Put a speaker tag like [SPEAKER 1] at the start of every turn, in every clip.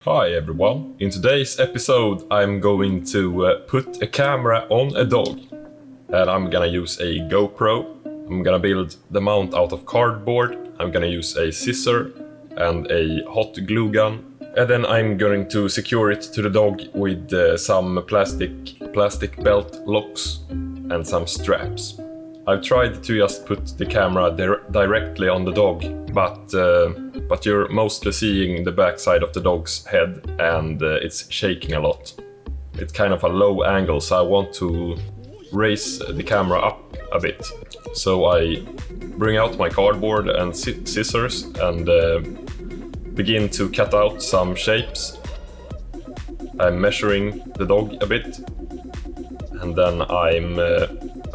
[SPEAKER 1] Hi everyone, in today's episode I'm going to put a camera on a dog and I'm gonna use a GoPro. I'm gonna build the mount out of cardboard. I'm gonna use a scissor and a hot glue gun, and then I'm going to secure it to the dog with some plastic belt locks and some straps. I've tried to just put the camera directly on the dog, but you're mostly seeing the backside of the dog's head and it's shaking a lot. It's kind of a low angle, so I want to raise the camera up a bit. So I bring out my cardboard and scissors and begin to cut out some shapes. I'm measuring the dog a bit, and then I'm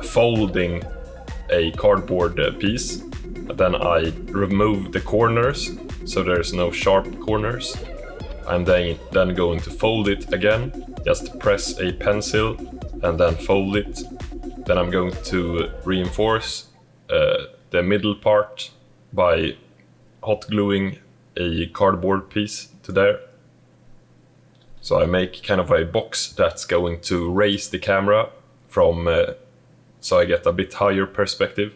[SPEAKER 1] folding a cardboard piece. Then I remove the corners so there's no sharp corners. I'm then going to fold it again. Just press a pencil and then fold it. Then I'm going to reinforce the middle part by hot gluing a cardboard piece to there. So I make kind of a box that's going to raise the camera from so I get a bit higher perspective.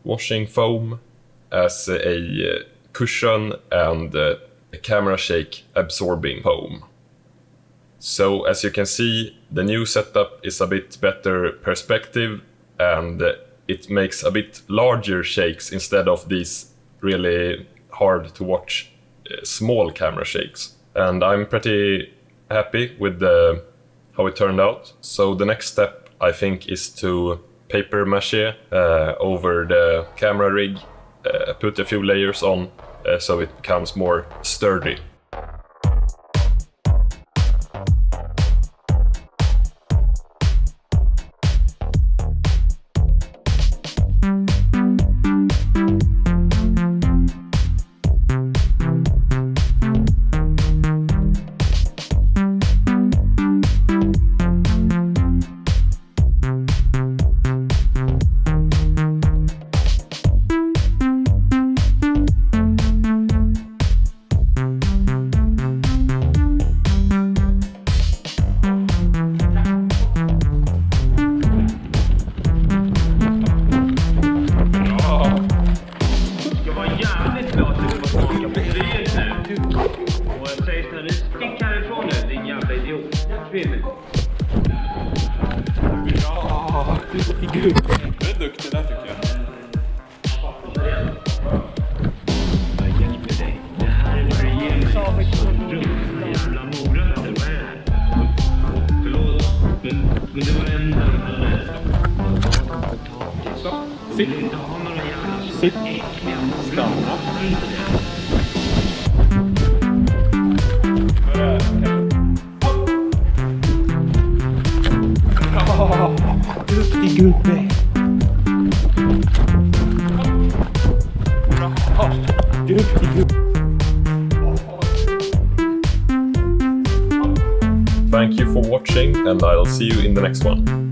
[SPEAKER 1] Washing foam as a cushion and a camera shake absorbing foam. So as you can see, the new setup is a bit better perspective and it makes a bit larger shakes instead of these really hard to watch small camera shakes. And I'm pretty happy with how it turned out. So the next step I think is to paper mache over the camera rig, put a few layers on so it becomes more sturdy.
[SPEAKER 2] Du är duktig där tycker jag.
[SPEAKER 3] Det här är regeringens jävla morötter, vad är det här? Förlåt, men det var det enda de hade.
[SPEAKER 2] Stopp, sitt. Sitt. Stanna. Duktig gubbe. Duktig gubbe.
[SPEAKER 1] Thank you for watching and I'll see you in the next one.